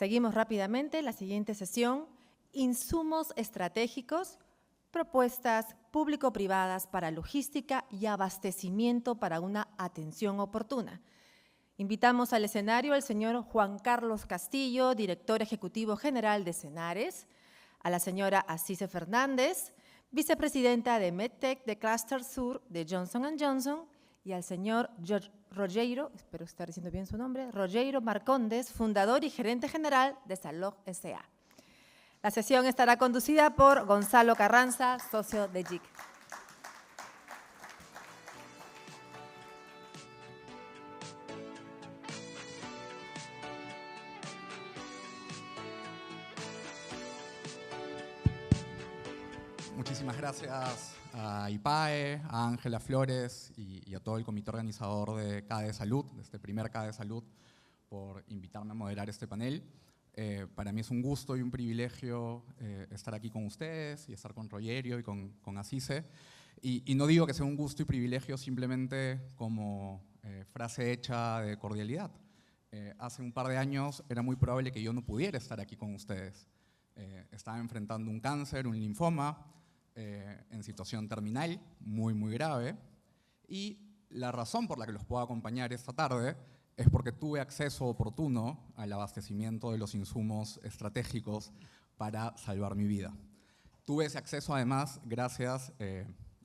Seguimos rápidamente la siguiente sesión, insumos estratégicos, propuestas público-privadas para logística y abastecimiento para una atención oportuna. Invitamos al escenario al señor Juan Carlos Castillo, director ejecutivo general de Senares, a la señora Asise Fernández, vicepresidenta de MedTech de Cluster Sur de Johnson & Johnson, y al señor Rogério, espero estar diciendo bien su nombre, Rogério Marcondes, fundador y gerente general de Salog S.A. La sesión estará conducida por Gonzalo Carranza, socio de JIC. Muchísimas gracias a IPAE, a Ángela Flores y a todo el comité organizador de CADE Salud, de este primer CADE Salud, por invitarme a moderar este panel. Para mí es un gusto y un privilegio estar aquí con ustedes y estar con Rogério y con Asise. Y no digo que sea un gusto y privilegio simplemente como frase hecha de cordialidad. Hace un par de años era muy probable que yo no pudiera estar aquí con ustedes. Estaba enfrentando un cáncer, un linfoma, en situación terminal, muy grave, y la razón por la que los puedo acompañar esta tarde es porque tuve acceso oportuno al abastecimiento de los insumos estratégicos para salvar mi vida. Tuve ese acceso además gracias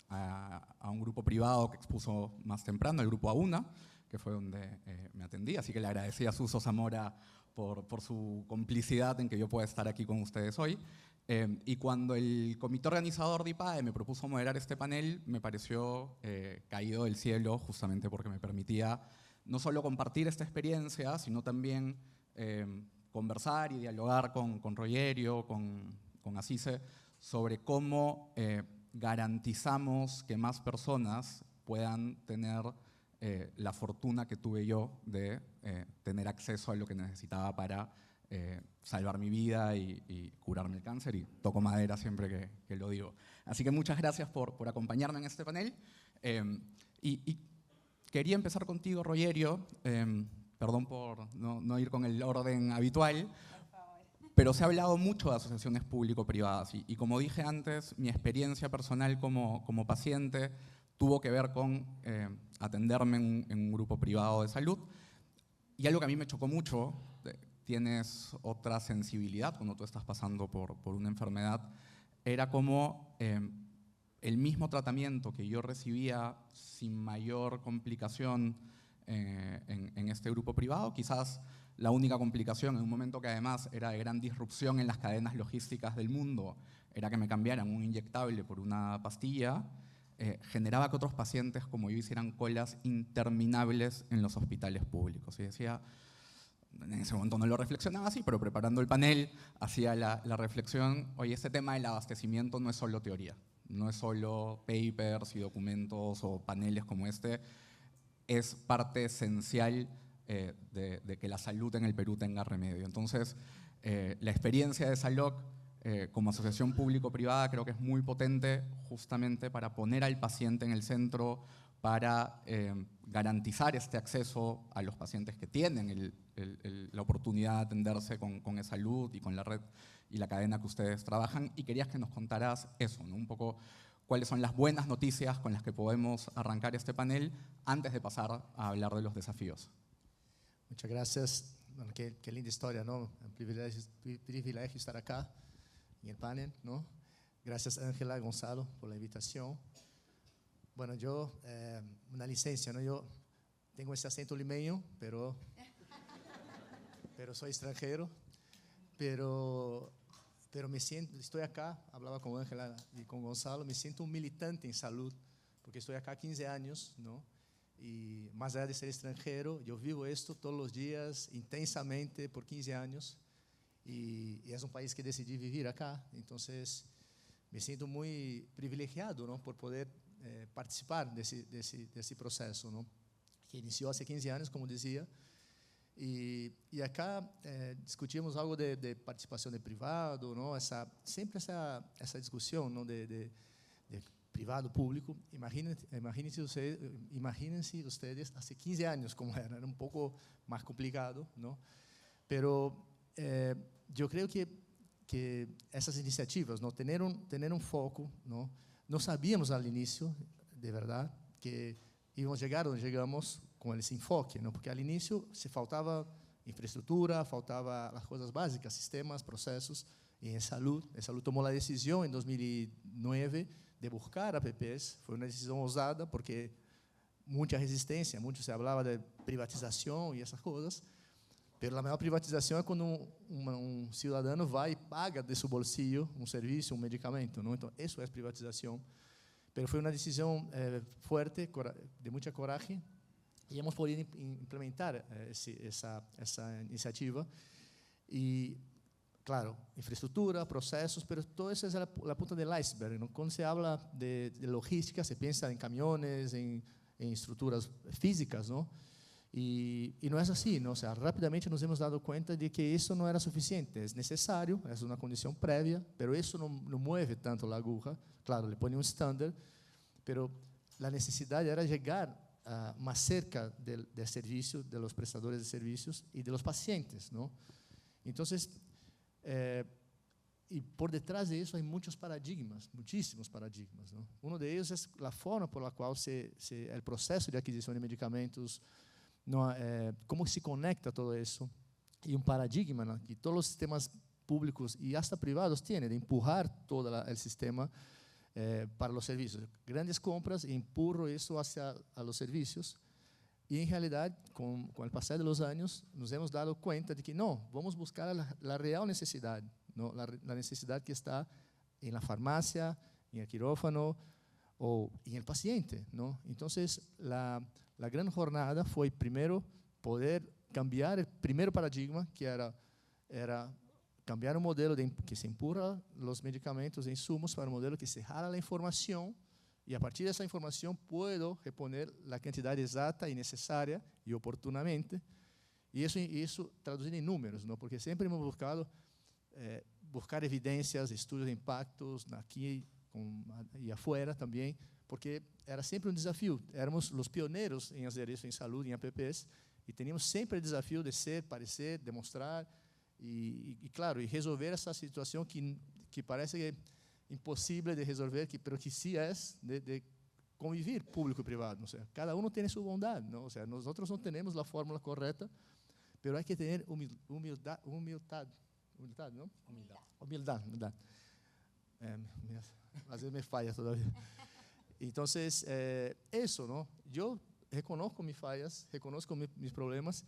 a un grupo privado que expuso más temprano, el grupo AUNA, que fue donde me atendí, así que le agradecí a Suso Zamora por su complicidad en que yo pueda estar aquí con ustedes hoy. Y cuando el comité organizador de IPAE me propuso moderar este panel, me pareció caído del cielo, justamente porque me permitía no solo compartir esta experiencia, sino también conversar y dialogar con Rogério, con Asise, sobre cómo garantizamos que más personas puedan tener la fortuna que tuve yo de tener acceso a lo que necesitaba para salvar mi vida y curarme el cáncer, y toco madera siempre que lo digo. Así que muchas gracias por acompañarme en este panel. Y quería empezar contigo, Rogério, perdón por no ir con el orden habitual, pero se ha hablado mucho de asociaciones público-privadas y como dije antes, mi experiencia personal como paciente tuvo que ver con atenderme en un grupo privado de salud, y algo que a mí me chocó mucho, tienes otra sensibilidad cuando tú estás pasando por una enfermedad, era como el mismo tratamiento que yo recibía sin mayor complicación en este grupo privado, quizás la única complicación en un momento que además era de gran disrupción en las cadenas logísticas del mundo, era que me cambiaran un inyectable por una pastilla, generaba que otros pacientes como yo hicieran colas interminables en los hospitales públicos. Y decía, en ese momento no lo reflexionaba así, pero preparando el panel hacía la reflexión, oye, este tema del abastecimiento no es solo teoría, no es solo papers y documentos o paneles como este, es parte esencial de que la salud en el Perú tenga remedio. Entonces, la experiencia de Salog como asociación público-privada creo que es muy potente justamente para poner al paciente en el centro, para garantizar este acceso a los pacientes que tienen la oportunidad de atenderse con eSalud y con la red y la cadena que ustedes trabajan. Y querías que nos contaras eso, ¿no? Un poco cuáles son las buenas noticias con las que podemos arrancar este panel antes de pasar a hablar de los desafíos. Muchas gracias. Bueno, qué linda historia, ¿no? Un privilegio estar acá en el panel, ¿no? Gracias, Ángela, Gonzalo, por la invitación. Bueno, yo, una licencia, ¿no? Yo tengo ese acento limeño, pero soy extranjero. Pero me siento, estoy acá, hablaba con Ángela y con Gonzalo, me siento un militante en salud, porque estoy acá 15 años, ¿no? Y más allá de ser extranjero, yo vivo esto todos los días, intensamente, por 15 años, y es un país que decidí vivir acá. Entonces, me siento muy privilegiado, ¿no? Por poder participar de ese proceso, ¿no? Que inició hace 15 años, como decía. Y acá discutimos algo de participación de privado, ¿no? Siempre esa discusión, ¿no? de privado público. Imagínense ustedes hace 15 años como era un poco más complicado, ¿no? Pero yo creo que essas iniciativas, ¿no? tener un foco, ¿no? No sabíamos al inicio, de verdad, que íbamos a llegar donde llegamos con ese enfoque, ¿no? Porque al inicio se faltaba infraestructura, faltaba las cosas básicas, sistemas, procesos, y en salud tomó la decisión en 2009 de buscar APPs. Fue una decisión osada porque mucha resistencia, mucho se hablaba de privatización y esas cosas, pero la mejor privatización es cuando un ciudadano va y paga de su bolsillo un servicio, un medicamento, ¿no? Entonces, eso es privatización. Pero fue una decisión fuerte, de mucha coraje, y hemos podido implementar esa iniciativa. Y, claro, infraestructura, procesos, pero todo eso es la punta del iceberg, ¿no? Cuando se habla de logística, se piensa en camiones, en estructuras físicas, ¿no? Y no es así, ¿no? O sea, rápidamente nos hemos dado cuenta de que eso no era suficiente. Es necesario, es una condición previa, pero eso no mueve tanto la aguja. Claro, le pone un estándar, pero la necesidad era llegar más cerca del servicio, de los prestadores de servicios y de los pacientes, ¿no? Entonces, y por detrás de eso hay muchos paradigmas, muchísimos paradigmas, ¿no? Uno de ellos es la forma por la cual el proceso de adquisición de medicamentos, ¿no? Cómo se conecta todo eso, y un paradigma, ¿no? Que todos los sistemas públicos y hasta privados tienen, de empujar todo el sistema para los servicios. Grandes compras, empurro eso hacia los servicios, y en realidad, con el pasar de los años, nos hemos dado cuenta de que no, vamos a buscar la real necesidad, ¿no? La necesidad que está en la farmacia, en el quirófano o en el paciente, ¿no? Entonces, la gran jornada fue primero poder cambiar el primer paradigma, que era cambiar un modelo que se empurra los medicamentos e insumos para un modelo que se jala la información, y a partir de esa información puedo reponer la cantidad exacta y necesaria y oportunamente, y eso traducir en números, ¿no? Porque siempre hemos buscado buscar evidencias, estudios de impactos aquí y afuera también, porque era siempre un desafío. Éramos los pioneros en hacer eso en salud, en APPs, y teníamos siempre el desafío de ser, parecer, demostrar y claro, y resolver esa situación que parece imposible de resolver, pero que sí es de convivir público y privado. O sea, cada uno tiene su bondad, ¿no? O sea, nosotros no tenemos la fórmula correcta, pero hay que tener humildad, ¿no? Humildad. A veces me falla todavía. Entonces, eso, ¿no? Yo reconozco mis fallas, reconozco mis problemas,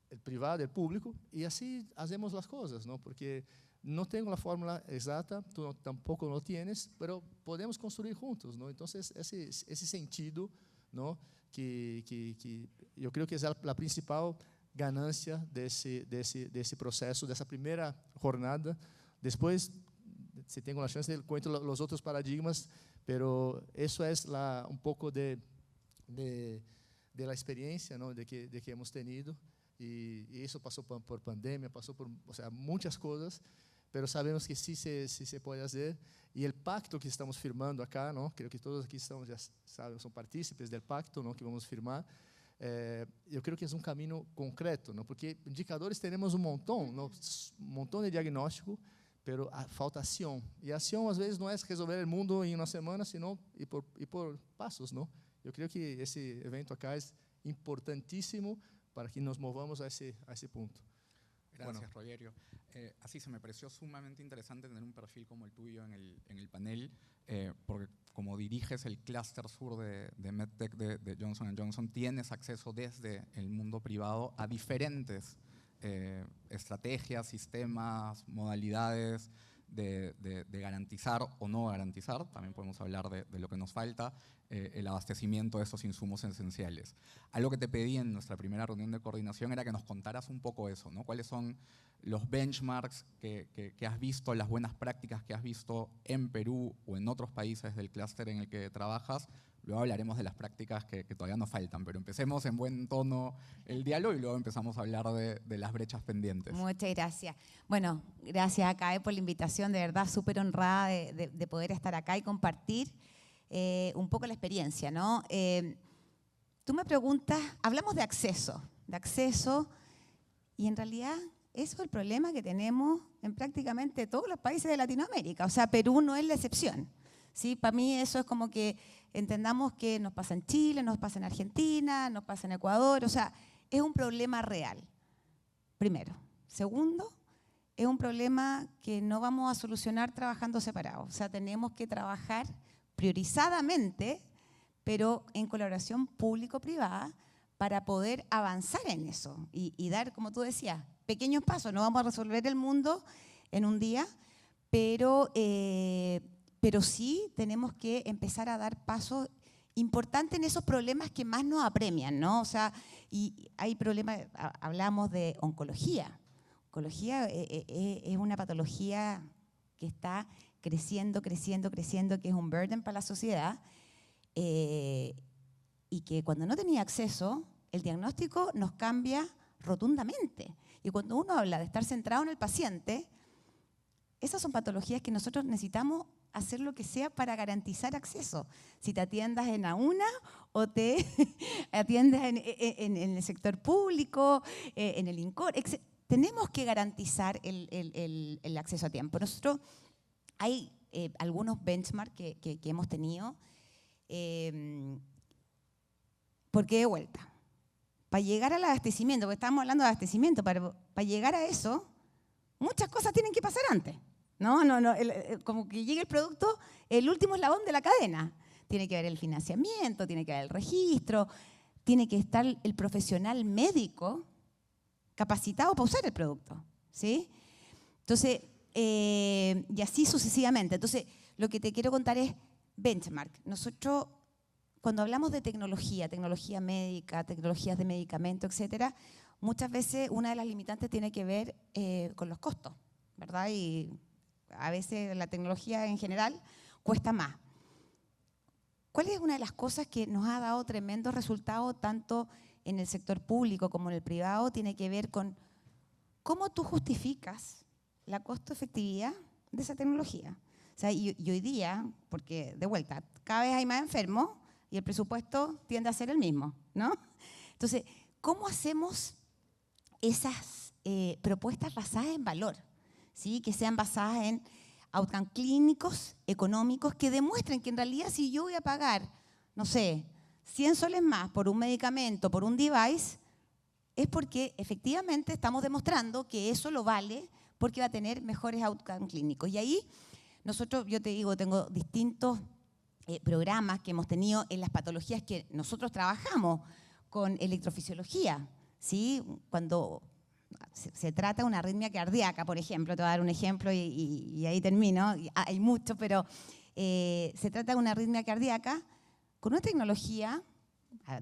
el privado, el público, y así hacemos las cosas, ¿no? Porque no tengo la fórmula exacta, tú tampoco lo tienes, pero podemos construir juntos, ¿no? Entonces, ese sentido, ¿no? que yo creo que es la principal ganancia de ese proceso, de esa primera jornada. Después, si tengo la chance, cuento los otros paradigmas, pero eso es un poco de la experiencia, ¿no? de que hemos tenido, y eso pasó por pandemia, pasó por, o sea, muchas cosas, pero sabemos que sí se puede hacer, y el pacto que estamos firmando acá, ¿no? Creo que todos aquí estamos, ya saben, son partícipes del pacto, ¿no? Que vamos a firmar. Eu creio que é um caminho concreto, não? Porque indicadores teremos um montão de diagnóstico, pero falta ação. E a ação, às vezes, não é resolver o mundo em uma semana, senão ir por passos, não? Eu creio que esse evento acá é importantíssimo para que nos movamos a ese punto. Gracias, Rogerio. Así se me pareció sumamente interesante tener un perfil como el tuyo en el panel, porque como diriges el clúster sur de MedTech de Johnson & Johnson, tienes acceso desde el mundo privado a diferentes estrategias, sistemas, modalidades de garantizar o no garantizar. También podemos hablar de lo que nos falta, el abastecimiento de estos insumos esenciales. Algo que te pedí en nuestra primera reunión de coordinación era que nos contaras un poco eso, ¿no? ¿Cuáles son los benchmarks que has visto, las buenas prácticas que has visto en Perú o en otros países del clúster en el que trabajas? Luego hablaremos de las prácticas que todavía nos faltan, pero empecemos en buen tono el diálogo y luego empezamos a hablar de las brechas pendientes. Muchas gracias. Bueno, gracias a CAE por la invitación, de verdad súper honrada de poder estar acá y compartir un poco la experiencia, ¿no? Tú me preguntas, hablamos de acceso, y en realidad eso es el problema que tenemos en prácticamente todos los países de Latinoamérica. O sea, Perú no es la excepción. ¿Sí? Para mí eso es como que entendamos que nos pasa en Chile, nos pasa en Argentina, nos pasa en Ecuador. O sea, es un problema real, primero. Segundo, es un problema que no vamos a solucionar trabajando separados. O sea, tenemos que trabajar priorizadamente, pero en colaboración público-privada, para poder avanzar en eso y dar, como tú decías, pequeños pasos. No vamos a resolver el mundo en un día, pero sí tenemos que empezar a dar pasos importantes en esos problemas que más nos apremian, ¿no? O sea, y hay problemas, hablamos de oncología. Oncología es una patología que está creciendo, que es un burden para la sociedad, y que cuando no tenía acceso, el diagnóstico nos cambia rotundamente. Y cuando uno habla de estar centrado en el paciente, esas son patologías que nosotros necesitamos hacer lo que sea para garantizar acceso. Si te atiendas en AUNA o te atiendas en el sector público, en el INCOR, tenemos que garantizar el acceso a tiempo. Nosotros hay algunos benchmarks que hemos tenido, porque de vuelta, para llegar al abastecimiento, porque estamos hablando de abastecimiento, para llegar a eso, muchas cosas tienen que pasar antes. No, como que llegue el producto, el último eslabón de la cadena. Tiene que haber el financiamiento, tiene que haber el registro, tiene que estar el profesional médico capacitado para usar el producto, ¿sí? Entonces, y así sucesivamente. Entonces, lo que te quiero contar es benchmark. Nosotros, cuando hablamos de tecnología médica, tecnologías de medicamento, etcétera, muchas veces una de las limitantes tiene que ver con los costos, ¿verdad? Y a veces la tecnología en general cuesta más. ¿Cuál es una de las cosas que nos ha dado tremendos resultados tanto en el sector público como en el privado? Tiene que ver con cómo tú justificas la costo-efectividad de esa tecnología. O sea, y hoy día, porque de vuelta, cada vez hay más enfermos y el presupuesto tiende a ser el mismo, ¿no? Entonces, ¿cómo hacemos esas propuestas basadas en valor? ¿Sí? Que sean basadas en outcomes clínicos, económicos, que demuestren que en realidad si yo voy a pagar, no sé, 100 soles más por un medicamento, por un device, es porque efectivamente estamos demostrando que eso lo vale porque va a tener mejores outcomes clínicos. Y ahí nosotros, yo te digo, tengo distintos programas que hemos tenido en las patologías que nosotros trabajamos con electrofisiología, ¿sí? Cuando se trata de una arritmia cardíaca, por ejemplo, te voy a dar un ejemplo y ahí termino, hay muchos, pero se trata de una arritmia cardíaca con una tecnología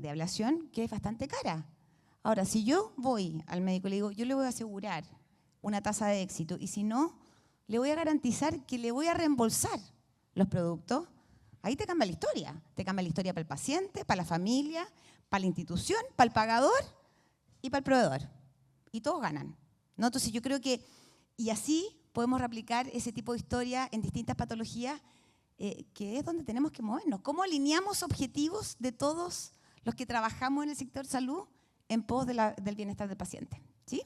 de ablación que es bastante cara. Ahora, si yo voy al médico y le digo, yo le voy a asegurar una tasa de éxito y si no, le voy a garantizar que le voy a reembolsar los productos, ahí te cambia la historia. Te cambia la historia para el paciente, para la familia, para la institución, para el pagador y para el proveedor. Y todos ganan, ¿no? Entonces yo creo que, y así podemos replicar ese tipo de historia en distintas patologías, que es donde tenemos que movernos. ¿Cómo alineamos objetivos de todos los que trabajamos en el sector salud en pos del bienestar del paciente? ¿Sí?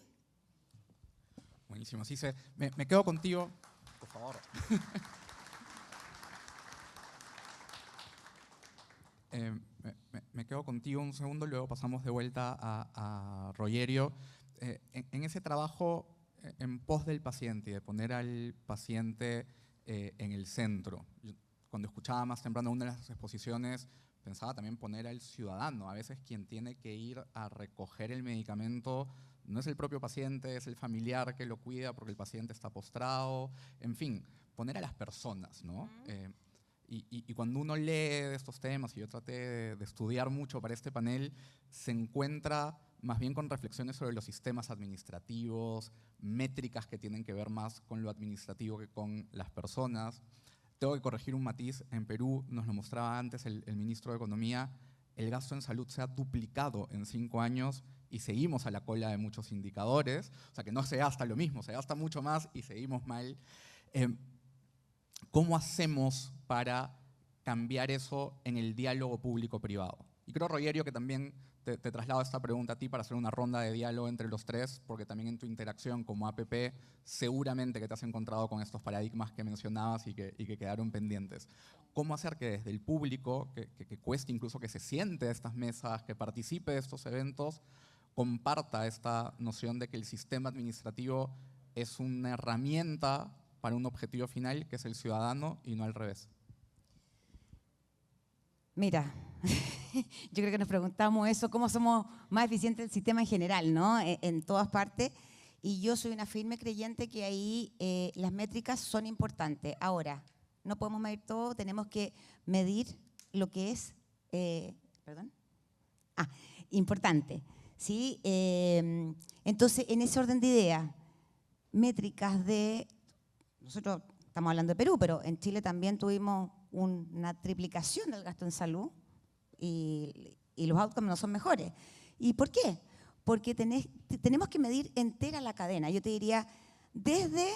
Buenísimo, Cisse. Me quedo contigo, por favor. Me quedo contigo un segundo, luego pasamos de vuelta a Rogerio. En ese trabajo en pos del paciente y de poner al paciente en el centro. Cuando escuchaba más temprano una de las exposiciones, pensaba también poner al ciudadano. A veces quien tiene que ir a recoger el medicamento no es el propio paciente, es el familiar que lo cuida porque el paciente está postrado. En fin, poner a las personas, ¿no? Y cuando uno lee de estos temas, y yo traté de estudiar mucho para este panel, se encuentra más bien con reflexiones sobre los sistemas administrativos, métricas que tienen que ver más con lo administrativo que con las personas. Tengo que corregir un matiz. En Perú, nos lo mostraba antes el ministro de Economía, el gasto en salud se ha duplicado en 5 años y seguimos a la cola de muchos indicadores. O sea que no se gasta lo mismo, se gasta mucho más y seguimos mal. ¿Cómo hacemos para cambiar eso en el diálogo público-privado? Y creo, Rogerio, que también te traslado esta pregunta a ti para hacer una ronda de diálogo entre los tres, porque también en tu interacción como APP seguramente que te has encontrado con estos paradigmas que mencionabas y que quedaron pendientes. ¿Cómo hacer que desde el público, que cueste incluso que se siente a estas mesas, que participe de estos eventos, comparta esta noción de que el sistema administrativo es una herramienta para un objetivo final que es el ciudadano y no al revés? Mira, yo creo que nos preguntamos eso, cómo somos más eficientes del sistema en general, ¿no? En todas partes. Y yo soy una firme creyente que ahí las métricas son importantes. Ahora, no podemos medir todo, tenemos que medir lo que es, importante. ¿Sí? Entonces, en ese orden de ideas, métricas de, nosotros estamos hablando de Perú, pero en Chile también tuvimos una triplicación del gasto en salud y los outcomes no son mejores. ¿Y por qué? Porque tenemos que medir entera la cadena. Yo te diría, desde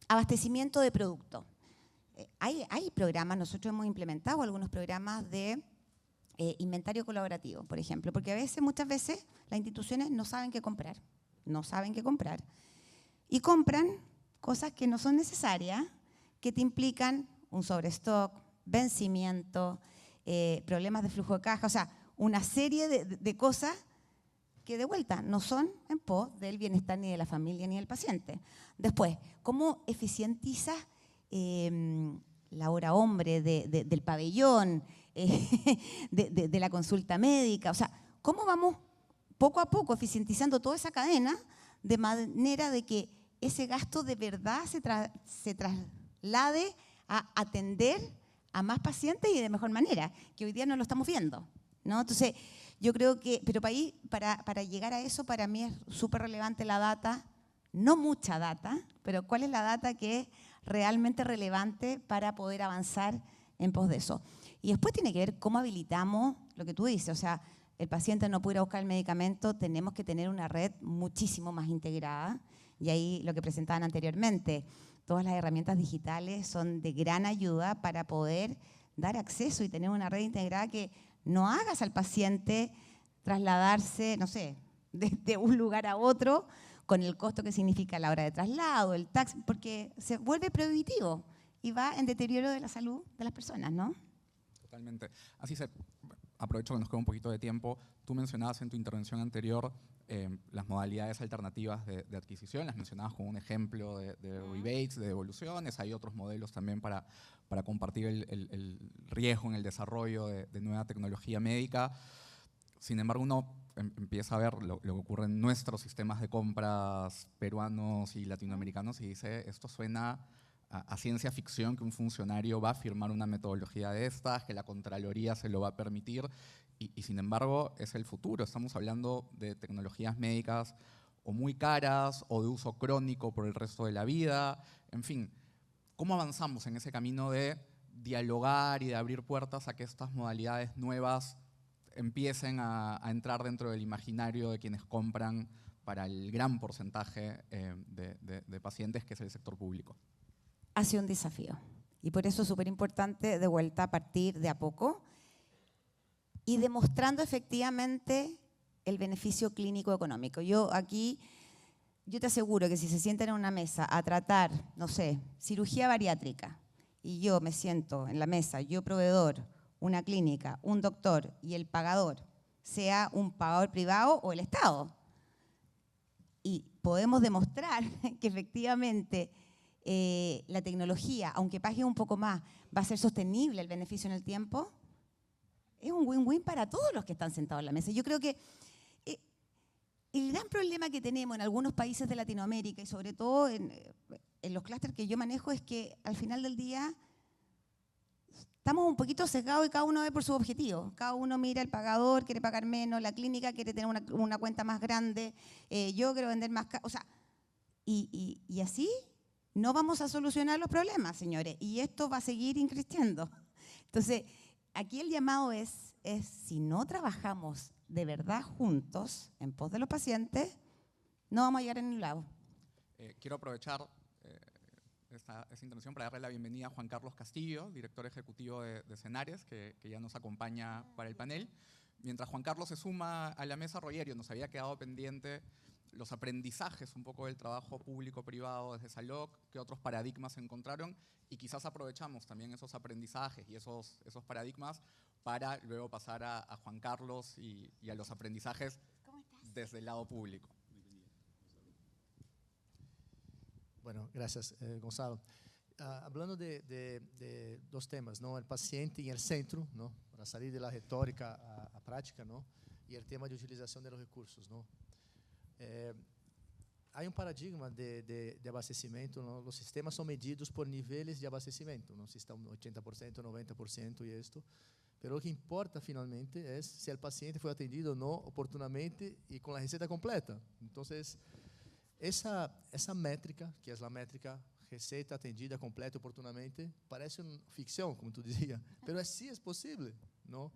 abastecimiento de producto. Hay programas, nosotros hemos implementado algunos programas de inventario colaborativo, por ejemplo, porque muchas veces las instituciones no saben qué comprar, y compran cosas que no son necesarias, que te implican un sobrestock, vencimiento, problemas de flujo de caja, o sea, una serie de cosas que de vuelta no son en pos del bienestar ni de la familia ni del paciente. Después, ¿cómo eficientizas la hora hombre del pabellón, de la consulta médica? O sea, ¿cómo vamos poco a poco eficientizando toda esa cadena de manera de que ese gasto de verdad se traslade a atender a más pacientes y de mejor manera, que hoy día no lo estamos viendo, ¿no? Entonces, yo creo que, pero para llegar a eso, para mí es súper relevante la data, no mucha data, pero cuál es la data que es realmente relevante para poder avanzar en pos de eso. Y después tiene que ver cómo habilitamos lo que tú dices, o sea, el paciente no puede ir a buscar el medicamento, tenemos que tener una red muchísimo más integrada, y ahí lo que presentaban anteriormente, todas las herramientas digitales son de gran ayuda para poder dar acceso y tener una red integrada que no hagas al paciente trasladarse, no sé, desde un lugar a otro con el costo que significa la hora de traslado, el taxi, porque se vuelve prohibitivo y va en deterioro de la salud de las personas, ¿no? Totalmente. Aprovecho que nos queda un poquito de tiempo. Tú mencionabas en tu intervención anterior las modalidades alternativas de adquisición, las mencionabas como un ejemplo de rebates, de devoluciones. Hay otros modelos también para compartir el riesgo en el desarrollo de nueva tecnología médica. Sin embargo, uno empieza a ver lo que ocurre en nuestros sistemas de compras peruanos y latinoamericanos y dice, esto suena a ciencia ficción, que un funcionario va a firmar una metodología de estas, que la Contraloría se lo va a permitir, y sin embargo es el futuro. Estamos hablando de tecnologías médicas o muy caras o de uso crónico por el resto de la vida. En fin, ¿cómo avanzamos en ese camino de dialogar y de abrir puertas a que estas modalidades nuevas empiecen a entrar dentro del imaginario de quienes compran para el gran porcentaje de pacientes que es el sector público? Ha sido un desafío y por eso es súper importante de vuelta a partir de a poco y demostrando efectivamente el beneficio clínico económico. Yo te aseguro que si se sientan en una mesa a tratar, no sé, cirugía bariátrica y yo me siento en la mesa, yo proveedor, una clínica, un doctor y el pagador, sea un pagador privado o el Estado, y podemos demostrar que efectivamente la tecnología, aunque pague un poco más, va a ser sostenible el beneficio en el tiempo, es un win-win para todos los que están sentados en la mesa. Yo creo que el gran problema que tenemos en algunos países de Latinoamérica y sobre todo en los clústeres que yo manejo es que al final del día estamos un poquito sesgados y cada uno ve por su objetivo. Cada uno mira el pagador, quiere pagar menos, la clínica quiere tener una cuenta más grande, yo quiero vender más caro. O sea, y así no vamos a solucionar los problemas, señores, y esto va a seguir increciendo. Entonces, aquí el llamado es si no trabajamos de verdad juntos en pos de los pacientes, no vamos a llegar a ningún lado. Quiero aprovechar esta intervención para darle la bienvenida a Juan Carlos Castillo, director ejecutivo de Cenares, que ya nos acompaña para el panel. mientras Juan Carlos se suma a la mesa, Rogerio, nos había quedado pendiente los aprendizajes un poco del trabajo público-privado desde SALOC, qué otros paradigmas se encontraron, y quizás aprovechamos también esos aprendizajes y esos paradigmas para luego pasar a Juan Carlos y a los aprendizajes desde el lado público. Bueno, gracias, Gonzalo. Hablando de dos temas, ¿no? El paciente en el centro, ¿no? Para salir de la retórica a práctica, ¿no? Y el tema de utilización de los recursos, ¿no? Hay un paradigma de abastecimiento, ¿no? Los sistemas son medidos por niveles de abastecimiento, ¿no? Si está un 80%, 90% y esto. Pero lo que importa finalmente es si el paciente fue atendido o no oportunamente y con la receta completa. Entonces, esa métrica, que es la métrica receita atendida completa oportunamente, parece una ficción, como tú decías, pero así es posible, ¿no?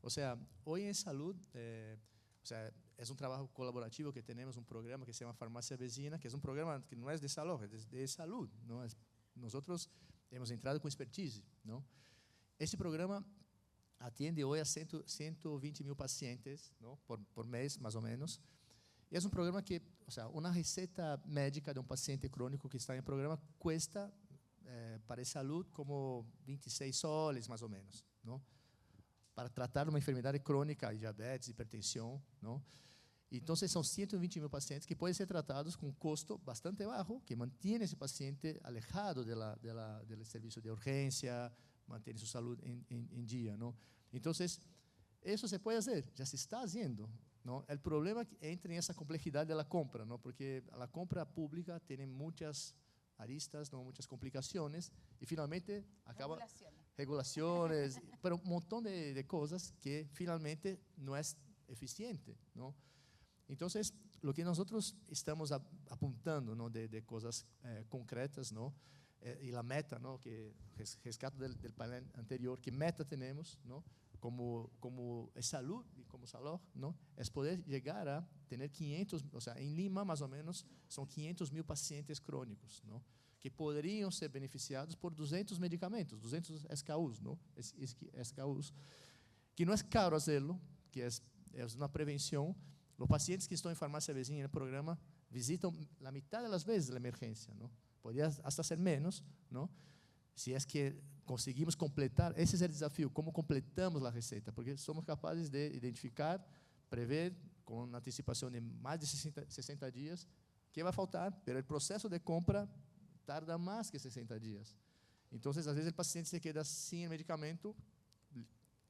O sea, hoy en salud, o sea, es un trabajo colaborativo que tenemos, un programa que se llama Farmacia Vecina, que es un programa que no es de salud, es de salud, ¿no? Nosotros hemos entrado con expertise, ¿no? Este programa atiende hoy a 120.000 pacientes, ¿no? por mes, más o menos. Y es un programa que, o sea, una receta médica de un paciente crónico que está en el programa cuesta para salud como 26 soles, más o menos, ¿no? Para tratar uma enfermidade crônica, diabetes, hipertensão, não? Então, são 120.000 pacientes que podem ser tratados com um custo bastante baixo, que mantém esse paciente alejado do serviço de urgência, mantém sua saúde em dia, não? Então, isso se pode fazer, já se está fazendo, não? O problema entra nessa complexidade da compra, não? Porque a compra pública tem muitas aristas, não? Muitas complicações, e finalmente acaba regulaciones, pero un montón de cosas que finalmente no es eficiente, ¿no? Entonces, lo que nosotros estamos apuntando, ¿no? de cosas concretas, ¿no? Y la meta, ¿no? Que rescato del panel anterior, ¿qué meta tenemos, ¿no? Como salud y como salud, ¿no? Es poder llegar a tener 500, o sea, en Lima más o menos son 500.000 pacientes crónicos, ¿no? Que poderiam ser beneficiados por 200 medicamentos, 200 SKUs, não? SKUs, que não é caro fazê-lo, que é uma prevenção. Os pacientes que estão em farmácia vizinha no programa visitam a metade das vezes a emergência, não? Poderia até ser menos, não? Se é que conseguimos completar, esse é o desafio, como completamos a receita, porque somos capazes de identificar, prever, com antecipação de mais de 60 dias, que vai faltar, mas o processo de compra tarda mais que 60 dias. Então, às vezes, o paciente se queda sem medicamento,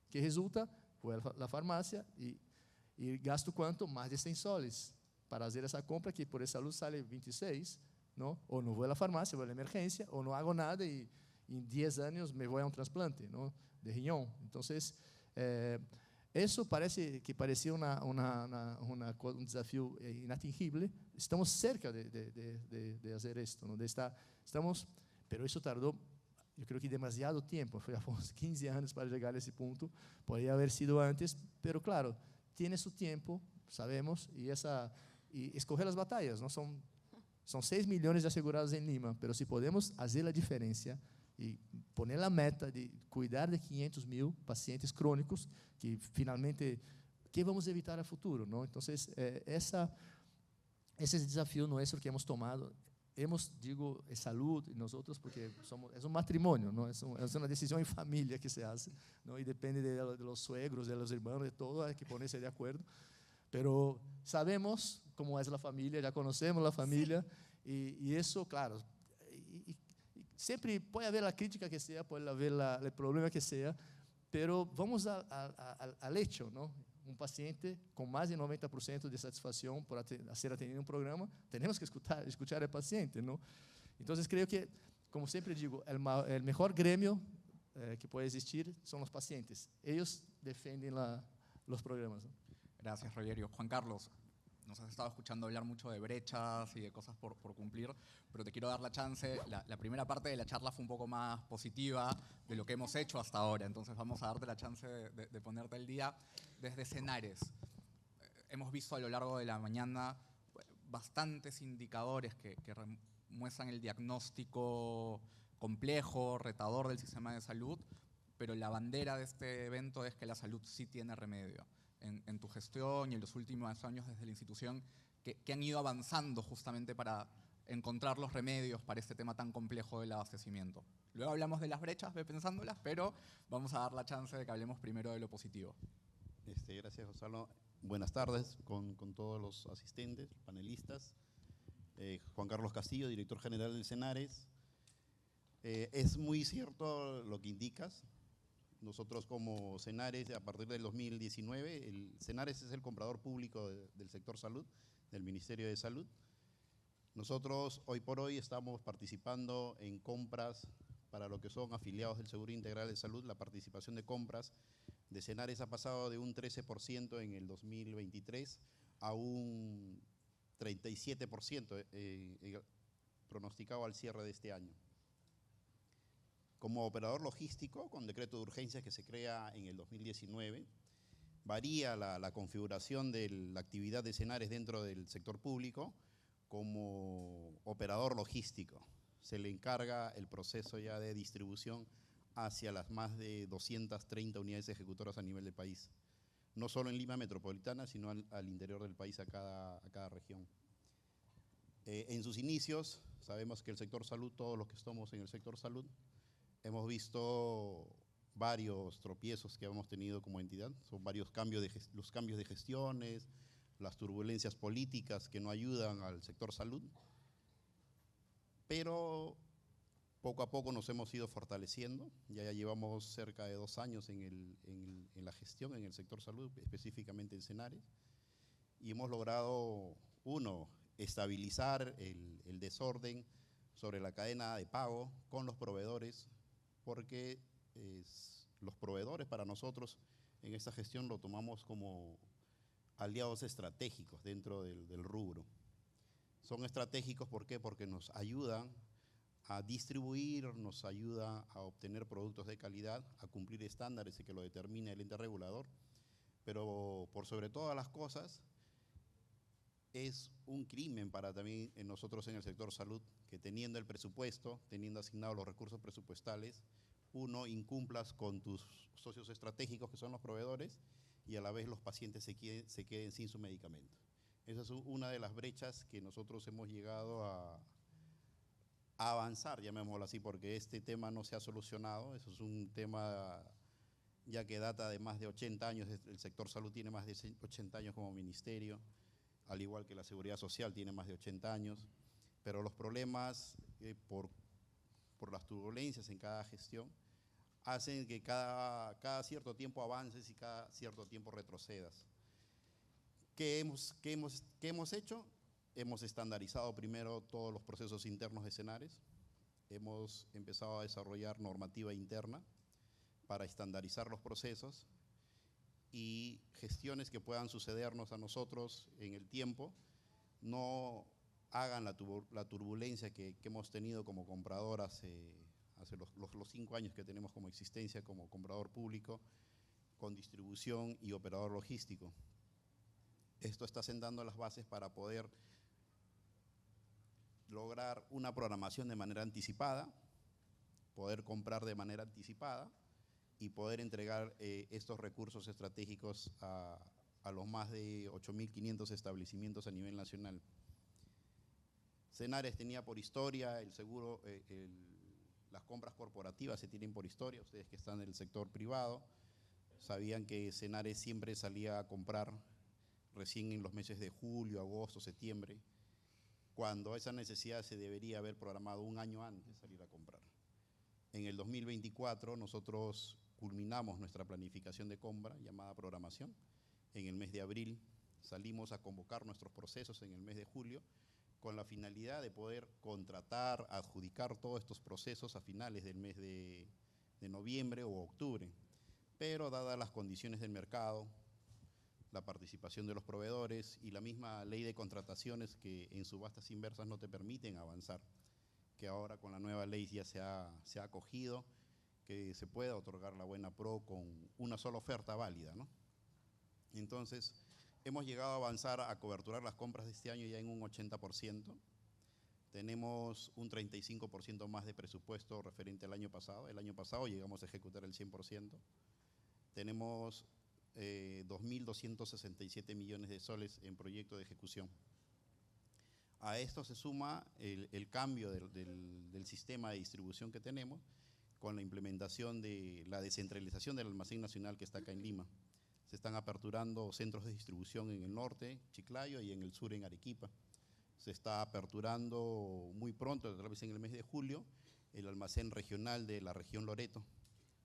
que resulta, vai à farmácia e gasto quanto? Mais de 100 soles para fazer essa compra, que por essa luz sale 26, não? Ou não vou à farmácia, vou à emergência, ou não hago nada e em 10 anos me vou a um transplante, não? De riñón. Então, isso parecia um desafio inatingível. Estamos cerca de fazer isto, não? Estamos, pero isso tardou, eu creio que demasiado tempo. Foi há uns 15 anos para chegar a esse ponto. Poderia haver sido antes, pero claro, tem seu tempo, sabemos, e escolher as batalhas, não são 6 milhões de assegurados em Lima, pero se podemos fazer a diferença e poner a meta de cuidar de 500.000 pacientes crônicos que finalmente que vamos evitar a futuro, não? Então, esse desafio nosso que hemos tomado, digo, é saúde, nós outros, porque é um matrimônio, não? É uma decisão em família que se faz, não? E depende de los suegros, de los irmãos, de todo, hay que ponerse de acordo. Pero sabemos como é a família, já conhecemos a família, e isso, claro, sempre pode haver a crítica que seja, pode haver o problema que seja, pero vamos al hecho, não? Um paciente com mais de 90% de satisfação por ser atendido em um programa, temos que escutar o paciente, não? Então, creio que, como sempre digo, o melhor grêmio que pode existir são os pacientes. Eles defendem os programas, ¿no? Gracias, Rogerio. Juan Carlos, nos has estado escuchando hablar mucho de brechas y de cosas por cumplir, pero te quiero dar la chance. La primera parte de la charla fue un poco más positiva de lo que hemos hecho hasta ahora, entonces vamos a darte la chance de ponerte al día. Desde Cenares, hemos visto a lo largo de la mañana bastantes indicadores que muestran el diagnóstico complejo, retador del sistema de salud, pero la bandera de este evento es que la salud sí tiene remedio. en tu gestión y en los últimos años desde la institución que han ido avanzando justamente para encontrar los remedios para este tema tan complejo del abastecimiento. Luego hablamos de las brechas, ve pensándolas, pero vamos a dar la chance de que hablemos primero de lo positivo. Gracias, Gonzalo. Buenas tardes con todos los asistentes, panelistas. Juan Carlos Castillo, director general del Cenares. Es muy cierto lo que indicas. Nosotros como Cenares, a partir del 2019, el Cenares es el comprador público del sector salud, del Ministerio de Salud. Nosotros hoy por hoy estamos participando en compras para lo que son afiliados del Seguro Integral de Salud. La participación de compras de Cenares ha pasado de un 13% en el 2023 a un 37% pronosticado al cierre de este año. Como operador logístico, con decreto de urgencia que se crea en el 2019, varía la configuración de la actividad de Cenares dentro del sector público. Como operador logístico, se le encarga el proceso ya de distribución hacia las más de 230 unidades ejecutoras a nivel del país. No solo en Lima metropolitana, sino al interior del país, a cada región. En sus inicios, sabemos que el sector salud, todos los que estamos en el sector salud, hemos visto varios tropiezos que hemos tenido como entidad. Son varios los cambios de gestiones, las turbulencias políticas que no ayudan al sector salud, pero poco a poco nos hemos ido fortaleciendo. Ya llevamos cerca de 2 años en la gestión en el sector salud, específicamente en Cenares, y hemos logrado, uno, estabilizar el desorden sobre la cadena de pago con los proveedores, porque los proveedores para nosotros en esta gestión lo tomamos como aliados estratégicos dentro del rubro. Son estratégicos, ¿por qué? Porque nos ayudan a distribuir, nos ayuda a obtener productos de calidad, a cumplir estándares y que lo determine el ente regulador, pero por sobre todas las cosas es un crimen para también nosotros en el sector salud que teniendo el presupuesto, teniendo asignados los recursos presupuestales, uno incumplas con tus socios estratégicos que son los proveedores y a la vez los pacientes se queden sin su medicamento. Esa es una de las brechas que nosotros hemos llegado a avanzar, llamémoslo así, porque este tema no se ha solucionado. Eso es un tema ya que data de más de 80 años, el sector salud tiene más de 80 años como ministerio, al igual que la seguridad social tiene más de 80 años, pero los problemas por las turbulencias en cada gestión hacen que cada cierto tiempo avances y cada cierto tiempo retrocedas. ¿Qué hemos hecho? Hemos estandarizado primero todos los procesos internos de Cenares, hemos empezado a desarrollar normativa interna para estandarizar los procesos y gestiones que puedan sucedernos a nosotros en el tiempo, no hagan la turbulencia que hemos tenido como comprador hace los 5 años que tenemos como existencia como comprador público, con distribución y operador logístico. Esto está sentando las bases para poder lograr una programación de manera anticipada, poder comprar de manera anticipada y poder entregar estos recursos estratégicos a los más de 8.500 establecimientos a nivel nacional. Cenares tenía por historia el seguro, las compras corporativas se tienen por historia. Ustedes que están en el sector privado sabían que Cenares siempre salía a comprar recién en los meses de julio, agosto, septiembre, cuando esa necesidad se debería haber programado un año antes de salir a comprar. En el 2024 nosotros culminamos nuestra planificación de compra llamada programación. En el mes de abril salimos a convocar nuestros procesos en el mes de julio con la finalidad de poder contratar, adjudicar todos estos procesos a finales del mes de noviembre o octubre. Pero dadas las condiciones del mercado, la participación de los proveedores y la misma ley de contrataciones que en subastas inversas no te permiten avanzar, que ahora con la nueva ley ya se ha acogido, que se pueda otorgar la buena pro con una sola oferta válida, ¿no? Entonces, hemos llegado a avanzar a coberturar las compras de este año ya en un 80%. Tenemos un 35% más de presupuesto referente al año pasado. El año pasado llegamos a ejecutar el 100%. Tenemos 2.267 millones de soles en proyecto de ejecución. A esto se suma el cambio del sistema de distribución que tenemos con la implementación de la descentralización del almacén nacional que está acá en Lima. Se están aperturando centros de distribución en el norte, Chiclayo, y en el sur, en Arequipa. Se está aperturando muy pronto, tal vez en el mes de julio, el almacén regional de la región Loreto,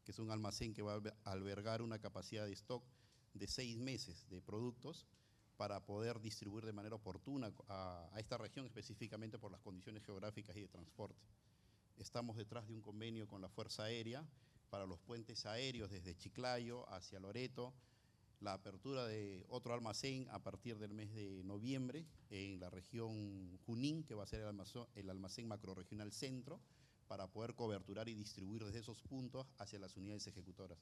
que es un almacén que va a albergar una capacidad de stock de 6 meses de productos para poder distribuir de manera oportuna a esta región, específicamente por las condiciones geográficas y de transporte. Estamos detrás de un convenio con la Fuerza Aérea para los puentes aéreos desde Chiclayo hacia Loreto, la apertura de otro almacén a partir del mes de noviembre en la región Junín, que va a ser el almacén macrorregional centro, para poder coberturar y distribuir desde esos puntos hacia las unidades ejecutoras.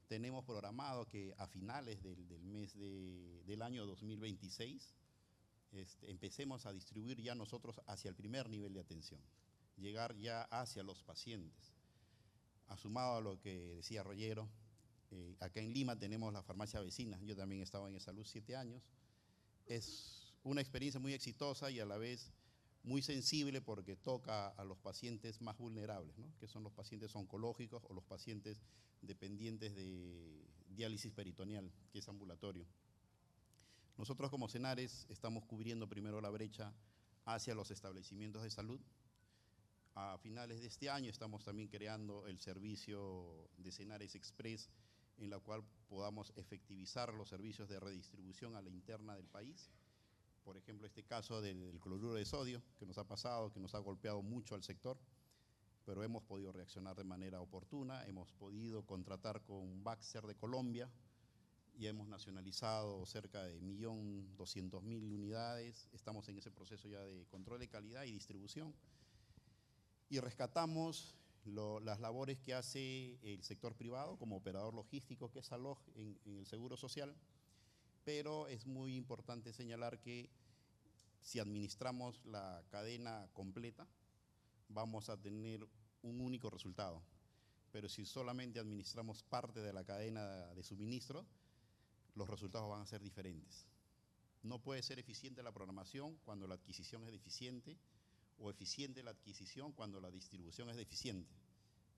Tenemos programado que a finales del año 2026 empecemos a distribuir ya nosotros hacia el primer nivel de atención, llegar ya hacia los pacientes. Asumado a lo que decía Rollero, acá en Lima tenemos la farmacia vecina, yo también he estado en Salud 7 años. Es una experiencia muy exitosa y a la vez muy sensible porque toca a los pacientes más vulnerables, ¿no? Que son los pacientes oncológicos o los pacientes dependientes de diálisis peritoneal, que es ambulatorio. Nosotros como Senares estamos cubriendo primero la brecha hacia los establecimientos de salud. A finales de este año estamos también creando el servicio de Senares Express, en la cual podamos efectivizar los servicios de redistribución a la interna del país. Por ejemplo, este caso del cloruro de sodio que nos ha pasado, que nos ha golpeado mucho al sector, pero hemos podido reaccionar de manera oportuna, hemos podido contratar con Baxter de Colombia y hemos nacionalizado cerca de 1.200.000 unidades, estamos en ese proceso ya de control de calidad y distribución. Y rescatamos las labores que hace el sector privado como operador logístico, que es ALOG en el Seguro Social, pero es muy importante señalar que si administramos la cadena completa, vamos a tener un único resultado, pero si solamente administramos parte de la cadena de suministro, los resultados van a ser diferentes. No puede ser eficiente la programación cuando la adquisición es deficiente, o eficiente la adquisición cuando la distribución es deficiente.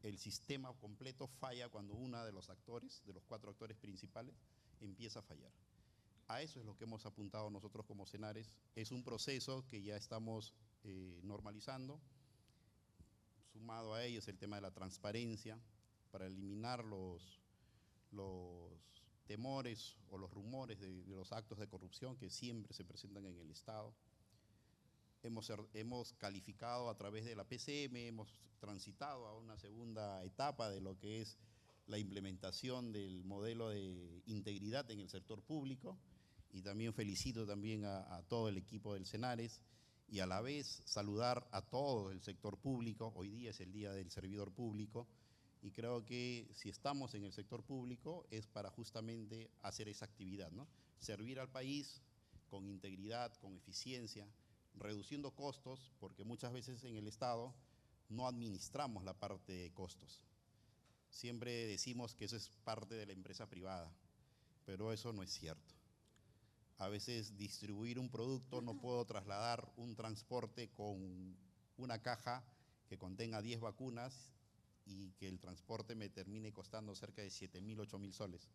El sistema completo falla cuando uno de los actores, de los 4 actores principales, empieza a fallar. A eso es lo que hemos apuntado nosotros como Senares. Es un proceso que ya estamos normalizando. Sumado a ello es el tema de la transparencia, para eliminar los temores o los rumores de los actos de corrupción que siempre se presentan en el Estado. Hemos calificado a través de la PCM, hemos transitado a una segunda etapa de lo que es la implementación del modelo de integridad en el sector público, y también felicito también a todo el equipo del Senares y a la vez saludar a todo el sector público. Hoy día es el Día del Servidor Público y creo que si estamos en el sector público es para justamente hacer esa actividad, ¿no? Servir al país con integridad, con eficiencia, reduciendo costos, porque muchas veces en el Estado no administramos la parte de costos. Siempre decimos que eso es parte de la empresa privada, pero eso no es cierto. A veces distribuir un producto no puedo trasladar un transporte con una caja que contenga 10 vacunas y que el transporte me termine costando cerca de 7.000, 8.000 soles.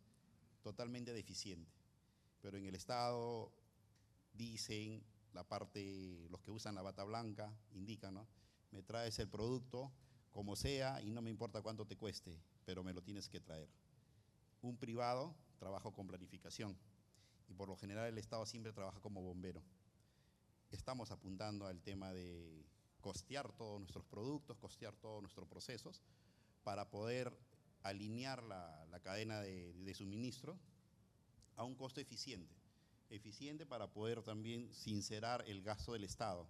Totalmente deficiente. Pero en el Estado dicen, la parte, los que usan la bata blanca, indican, ¿no? Me traes el producto como sea y no me importa cuánto te cueste, pero me lo tienes que traer. Un privado trabaja con planificación y por lo general el Estado siempre trabaja como bombero. Estamos apuntando al tema de costear todos nuestros productos, costear todos nuestros procesos para poder alinear la cadena de suministro a un costo eficiente para poder también sincerar el gasto del Estado.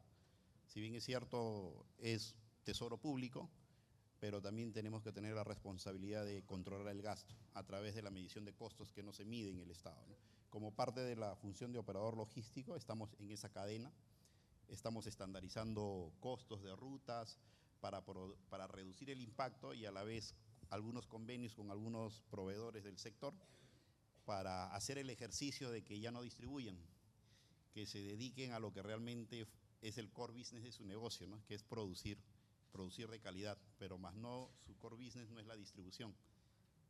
Si bien es cierto, es tesoro público, pero también tenemos que tener la responsabilidad de controlar el gasto a través de la medición de costos que no se mide en el Estado, ¿no? Como parte de la función de operador logístico, estamos en esa cadena, estamos estandarizando costos de rutas para reducir el impacto y a la vez algunos convenios con algunos proveedores del sector para hacer el ejercicio de que ya no distribuyan, que se dediquen a lo que realmente es el core business de su negocio, ¿no? Que es producir de calidad, pero más no, su core business no es la distribución.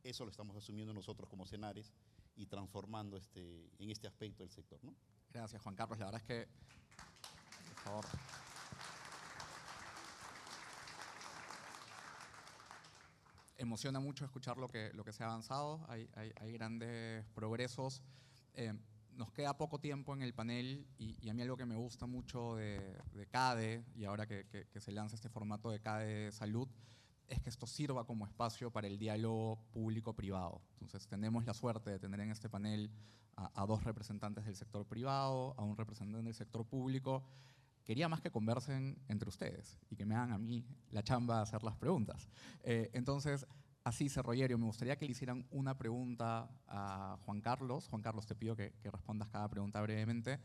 Eso lo estamos asumiendo nosotros como Cenares y transformando en este aspecto del sector, ¿no? Gracias, Juan Carlos. La verdad es que, por favor. Emociona mucho escuchar lo que se ha avanzado. Hay grandes progresos. Nos queda poco tiempo en el panel y a mí algo que me gusta mucho de CADE, y ahora que se lanza este formato de CADE Salud, es que esto sirva como espacio para el diálogo público-privado. Entonces tenemos la suerte de tener en este panel a dos representantes del sector privado, a un representante del sector público. Quería más que conversen entre ustedes y que me hagan a mí la chamba de hacer las preguntas. Entonces, así, Rogerio, me gustaría que le hicieran una pregunta a Juan Carlos. Juan Carlos, te pido que respondas cada pregunta brevemente.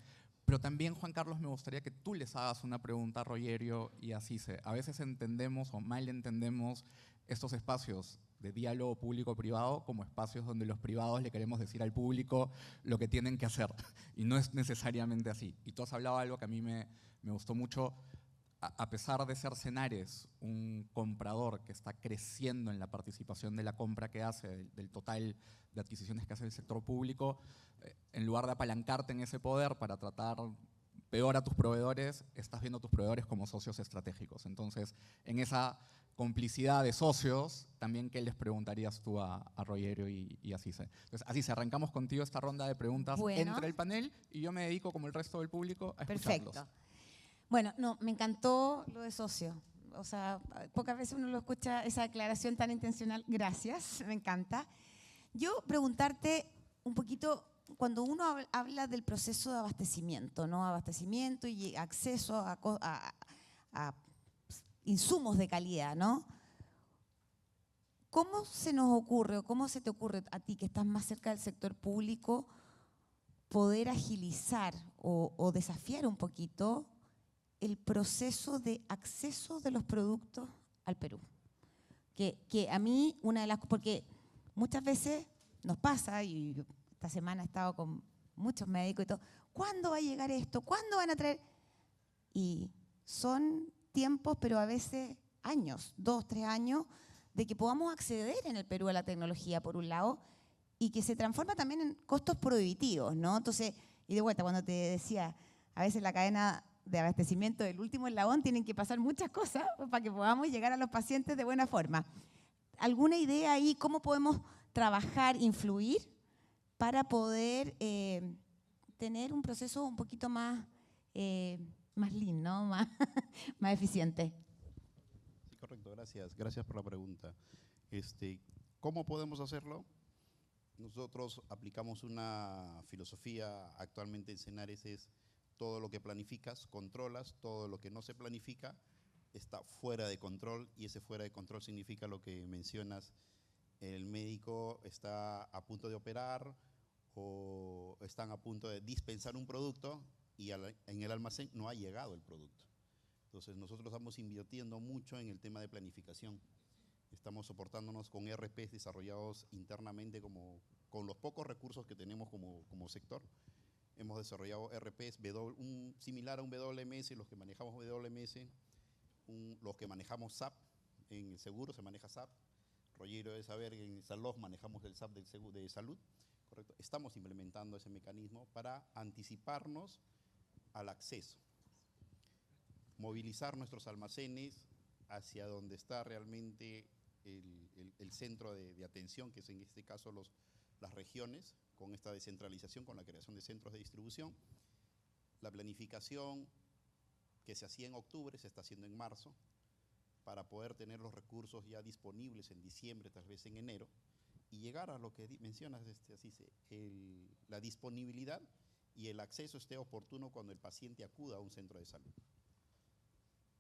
Pero también, Juan Carlos, me gustaría que tú les hagas una pregunta a Rogerio y así se. A veces entendemos o mal entendemos estos espacios de diálogo público-privado como espacios donde los privados le queremos decir al público lo que tienen que hacer. Y no es necesariamente así. Y tú has hablado de algo que a mí me gustó mucho. A pesar de ser Cenares un comprador que está creciendo en la participación de la compra que hace, del total de adquisiciones que hace el sector público, en lugar de apalancarte en ese poder para tratar peor a tus proveedores, estás viendo a tus proveedores como socios estratégicos. Entonces, en esa complicidad de socios, también, ¿qué les preguntarías tú a Rogerio y a Cise? Entonces, así arrancamos contigo esta ronda de preguntas entre el panel y yo me dedico, como el resto del público, a escucharlos. Perfecto. Bueno, no, me encantó lo de socio. O sea, pocas veces uno lo escucha, esa declaración tan intencional. Gracias, me encanta. Yo preguntarte un poquito, cuando uno habla del proceso de abastecimiento, ¿no? Abastecimiento y acceso a insumos de calidad, ¿no? ¿Cómo se nos ocurre o cómo se te ocurre a ti, que estás más cerca del sector público, poder agilizar o desafiar un poquito el proceso de acceso de los productos al Perú? Que a mí, porque muchas veces nos pasa, y esta semana he estado con muchos médicos y todo, ¿cuándo va a llegar esto? ¿Cuándo van a traer? Y son tiempos, pero a veces años, 2, 3 años, de que podamos acceder en el Perú a la tecnología, por un lado, y que se transforma también en costos prohibitivos, ¿no? Entonces, y de vuelta, cuando te decía, a veces la cadena de abastecimiento del último eslabón tienen que pasar muchas cosas para que podamos llegar a los pacientes de buena forma. ¿Alguna idea ahí? ¿Cómo podemos trabajar, influir para poder tener un proceso un poquito más lean, ¿no? más eficiente? Sí, correcto, gracias. Gracias por la pregunta. ¿Cómo podemos hacerlo? Nosotros aplicamos una filosofía actualmente en Cenares, es todo lo que planificas, controlas, todo lo que no se planifica está fuera de control, y ese fuera de control significa lo que mencionas: el médico está a punto de operar o están a punto de dispensar un producto y en el almacén no ha llegado el producto. Entonces nosotros estamos invirtiendo mucho en el tema de planificación. Estamos soportándonos con ERPs desarrollados internamente con los pocos recursos que tenemos como sector. Hemos desarrollado ERPs similar a un WMS, los que manejamos WMS, los que manejamos SAP. En el seguro se maneja SAP. Rogerio debe saber que en Salud manejamos el SAP de salud. ¿Correcto? Estamos implementando ese mecanismo para anticiparnos al acceso. Movilizar nuestros almacenes hacia donde está realmente el centro de atención, que es en este caso las regiones, con esta descentralización, con la creación de centros de distribución. La planificación que se hacía en octubre se está haciendo en marzo, para poder tener los recursos ya disponibles en diciembre, tal vez en enero, y llegar a lo que mencionas, la disponibilidad y el acceso esté oportuno cuando el paciente acuda a un centro de salud.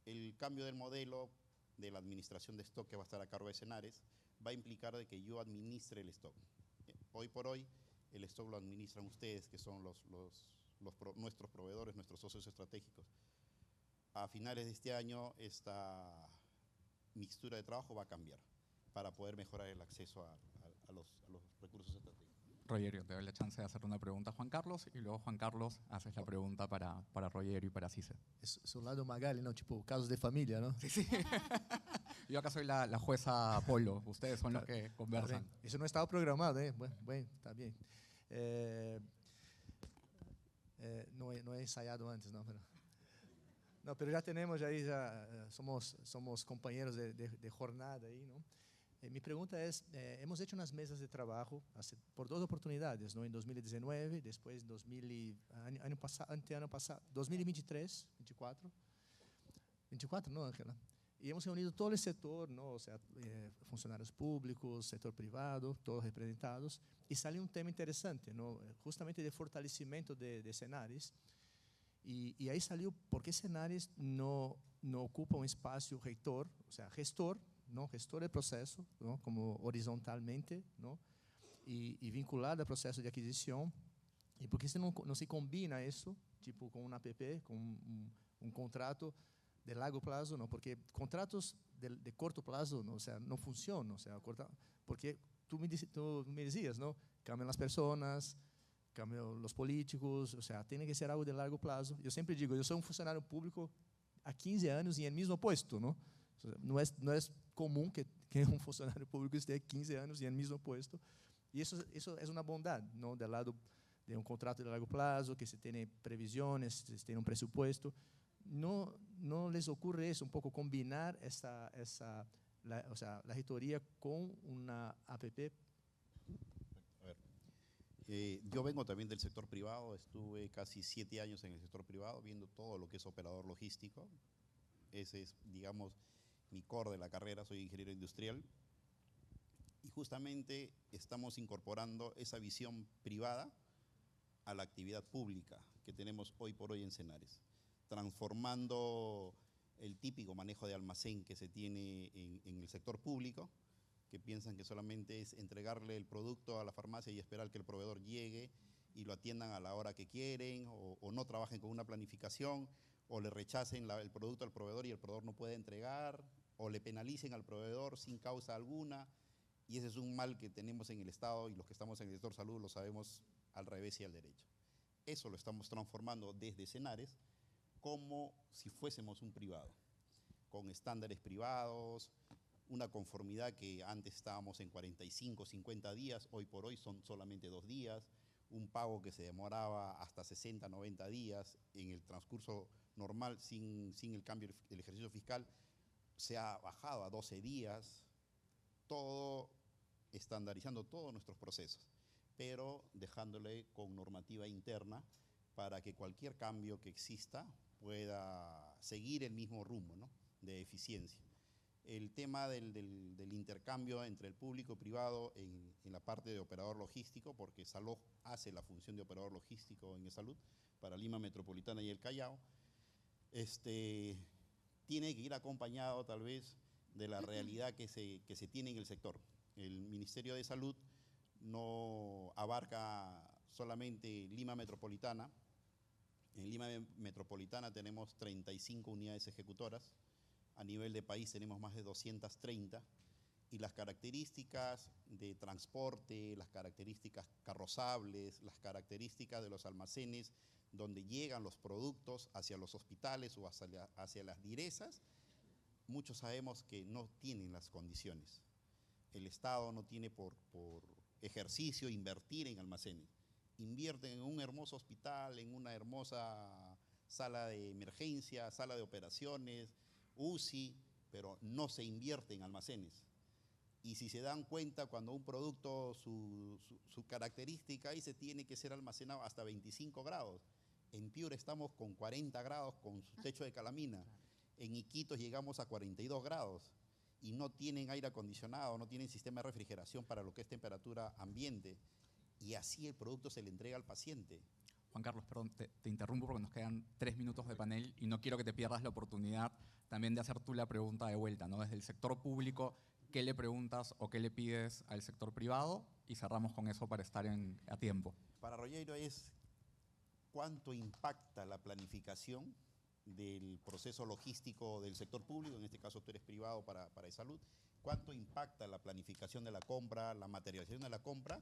El cambio del modelo de la administración de stock, que va a estar a cargo de Cenares, va a implicar de que yo administre el stock. Hoy por hoy, el stock lo administran ustedes, que son nuestros proveedores, nuestros socios estratégicos. A finales de este año, esta mixtura de trabajo va a cambiar para poder mejorar el acceso a los recursos estratégicos. Rogerio, te doy la chance de hacer una pregunta a Juan Carlos y luego Juan Carlos haces la pregunta para Rogerio y para Cise. Es un lado Magali, ¿no? Tipo casos de familia, ¿no? Sí, sí. Yo acá soy la jueza Polo, ustedes son los que conversan. Eso no estaba programado, ¿eh? Bueno, está bien. No he ensayado antes, ¿no? Pero ya tenemos, ahí somos compañeros de jornada ahí, ¿no? Mi pregunta es, hemos hecho unas mesas de trabajo por dos oportunidades, ¿no? En 2019, después año pasado, 2023, 24, ¿no, Ángela? Y hemos reunido todo el sector, ¿no? O sea, funcionarios públicos, sector privado, todos representados, y salió un tema interesante, ¿no? Justamente de fortalecimiento de Senares. Y ahí salió por qué Senares no ocupa un espacio rector, o sea, gestor, ¿no? Gestor del proceso, ¿no? Como horizontalmente, ¿no? Y vinculado al proceso de adquisición. ¿Y por qué no se combina eso, tipo con una APP, con un contrato de largo plazo, ¿no? Porque contratos de corto plazo, ¿no? O sea, no funcionan, o sea, porque tú me decías, ¿no? Cambian las personas, cambian los políticos, o sea, tiene que ser algo de largo plazo. Yo siempre digo, yo soy un funcionario público há 15 anos em el mesmo puesto, não? Não é comum que um funcionário público esteja 15 anos em el mesmo puesto. E isso é uma bondade, não? Do lado de um contrato de largo prazo, que se tem previsões, se tem um presupuesto. Não les ocorre isso, um pouco combinar o sea, la reitoría con una APP? A ver, yo vengo también del sector privado, estuve casi 7 años en el sector privado viendo todo lo que es operador logístico. Ese es, digamos, mi core de la carrera, soy ingeniero industrial. Y justamente estamos incorporando esa visión privada a la actividad pública que tenemos hoy por hoy en Senares, transformando el típico manejo de almacén que se tiene en el sector público, que piensan que solamente es entregarle el producto a la farmacia y esperar que el proveedor llegue y lo atiendan a la hora que quieren, o no trabajen con una planificación, o le rechacen el producto al proveedor y el proveedor no puede entregar, o le penalicen al proveedor sin causa alguna. Y ese es un mal que tenemos en el Estado, y los que estamos en el sector salud lo sabemos al revés y al derecho. Eso lo estamos transformando desde Senares como si fuésemos un privado, con estándares privados, una conformidad que antes estábamos en 45, 50 días, hoy por hoy son solamente 2 días, un pago que se demoraba hasta 60, 90 días en el transcurso normal sin el cambio del ejercicio fiscal, se ha bajado a 12 días, todo estandarizando todos nuestros procesos, pero dejándole con normativa interna para que cualquier cambio que exista pueda seguir el mismo rumbo, ¿no?, de eficiencia. El tema del intercambio entre el público y privado en la parte de operador logístico, porque Salog hace la función de operador logístico en salud para Lima Metropolitana y el Callao, tiene que ir acompañado tal vez de la realidad que se tiene en el sector. El Ministerio de Salud no abarca solamente Lima Metropolitana. En Lima Metropolitana tenemos 35 unidades ejecutoras. A nivel de país tenemos más de 230. Y las características de transporte, las características carrozables, las características de los almacenes donde llegan los productos hacia los hospitales o hacia las direzas, muchos sabemos que no tienen las condiciones. El Estado no tiene por ejercicio invertir en almacenes. Invierten en un hermoso hospital, en una hermosa sala de emergencia, sala de operaciones, UCI, pero no se invierte en almacenes. Y si se dan cuenta, cuando un producto, su característica ahí se tiene que ser almacenado hasta 25 grados. En Piura estamos con 40 grados con su techo de calamina. En Iquitos llegamos a 42 grados y no tienen aire acondicionado, no tienen sistema de refrigeración para lo que es temperatura ambiente. Y así el producto se le entrega al paciente. Juan Carlos, perdón, te interrumpo porque nos quedan 3 minutos de panel y no quiero que te pierdas la oportunidad también de hacer tú la pregunta de vuelta, ¿no? Desde el sector público, ¿qué le preguntas o qué le pides al sector privado? Y cerramos con eso para estar a tiempo. Para Rogerio es cuánto impacta la planificación del proceso logístico del sector público, en este caso tú eres privado para salud, cuánto impacta la planificación de la compra, la materialización de la compra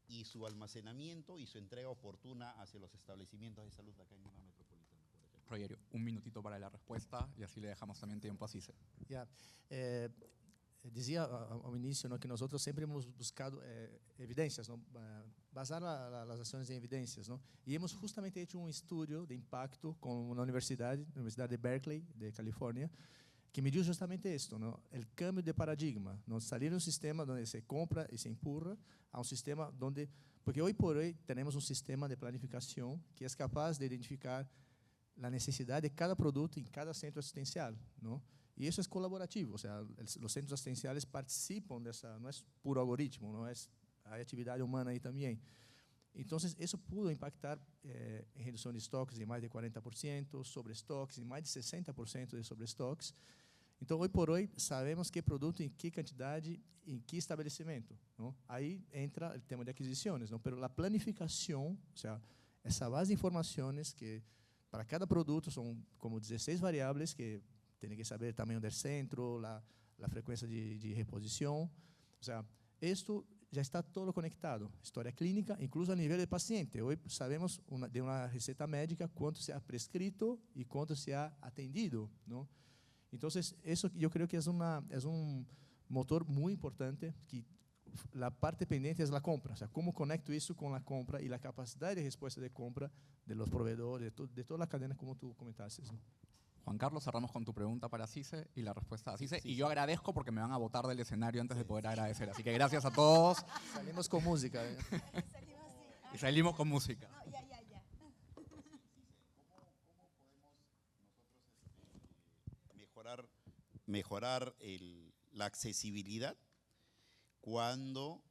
y su almacenamiento y su entrega oportuna hacia los establecimientos de salud acá en Lima Metropolitana, por ejemplo. Rogerio, un minutito para la respuesta y así le dejamos también tiempo a Cise. Yeah. Dizia ao início, que nós sempre hemos buscado evidências, basar as ações em evidências. E hemos justamente feito estudo de impacto com uma Universidade de Berkeley, de Califórnia, que mediu justamente isto, o cambio de paradigma, salir de um sistema onde se compra e se empurra a um sistema onde, porque hoje por hoje temos um sistema de planificação que é capaz de identificar a necessidade de cada produto em cada centro assistencial, E isso é colaborativo, ou seja, os centros assistenciais participam dessa, não é puro algoritmo, não é a atividade humana aí também. Então, isso pudo impactar em redução de estoques em mais de 40%, sobre estoques em mais de 60% de sobre estoques. Então, hoje por hoje, sabemos que produto em que quantidade, em que estabelecimento. Aí entra o tema de aquisições, mas a planificação, ou seja, essa base de informações que para cada produto são como 16 variáveis que tem que saber o tamanho do centro, a frequência de reposição. Ou seja, isto já está todo conectado. História clínica, incluso a nível de paciente. Hoje sabemos de uma receita médica quanto se ha prescrito e quanto se ha atendido. Então, isso eu creio que é motor muito importante, que a parte pendente é a compra. Ou seja, como conecto isso com a compra e a capacidade de resposta de compra de los proveedores, de toda a cadena, como tu comentaste. Juan Carlos, cerramos con tu pregunta para Cise y la respuesta a Cise. Y yo agradezco porque me van a botar del escenario antes de poder agradecer. Así que gracias a todos. Salimos con música. Y salimos con música. ¿Cómo podemos nosotros mejorar la accesibilidad cuando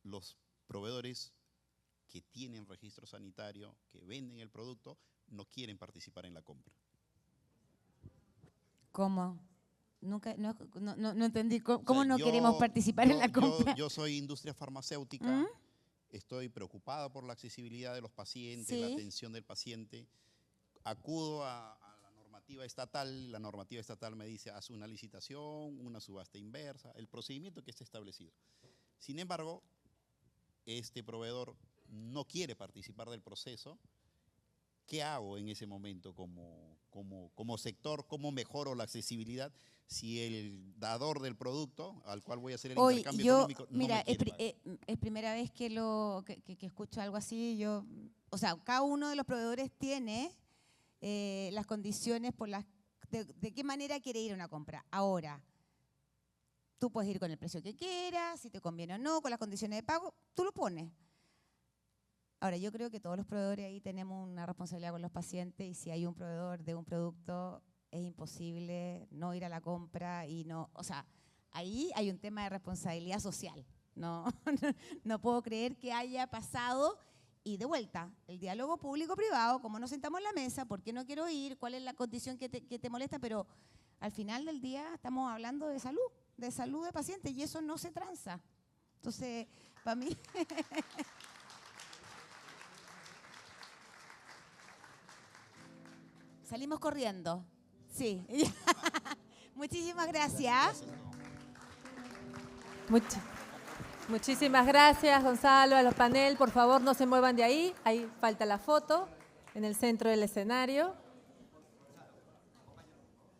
los proveedores que tienen registro sanitario, que venden el producto, no quieren participar en la compra? ¿Cómo? Nunca, no entendí. ¿Cómo no queremos participar en la compra? Yo soy industria farmacéutica, estoy preocupada por la accesibilidad de los pacientes, ¿Sí? la atención del paciente. Acudo a la normativa estatal, la normativa estatal me dice, haz una licitación, una subasta inversa, el procedimiento que está establecido. Sin embargo, este proveedor no quiere participar del proceso. ¿Qué hago en ese momento como sector? ¿Cómo mejoro la accesibilidad si el dador del producto al cual voy a hacer el intercambio económico no mira, me quiere pagar? es primera vez que escucho algo así. O sea, cada uno de los proveedores tiene las condiciones de qué manera quiere ir a una compra. Ahora, tú puedes ir con el precio que quieras, si te conviene o no, con las condiciones de pago, tú lo pones. Ahora, yo creo que todos los proveedores ahí tenemos una responsabilidad con los pacientes y si hay un proveedor de un producto, es imposible no ir a la compra y no, o sea, ahí hay un tema de responsabilidad social. No puedo creer que haya pasado y de vuelta, el diálogo público-privado, como nos sentamos en la mesa, por qué no quiero ir, cuál es la condición que te molesta, pero al final del día estamos hablando de salud de pacientes y eso no se transa. Entonces, para mí... Salimos corriendo. Sí. Muchísimas gracias. Muchísimas gracias, Gonzalo, a los panel. Por favor, no se muevan de ahí. Ahí falta la foto en el centro del escenario.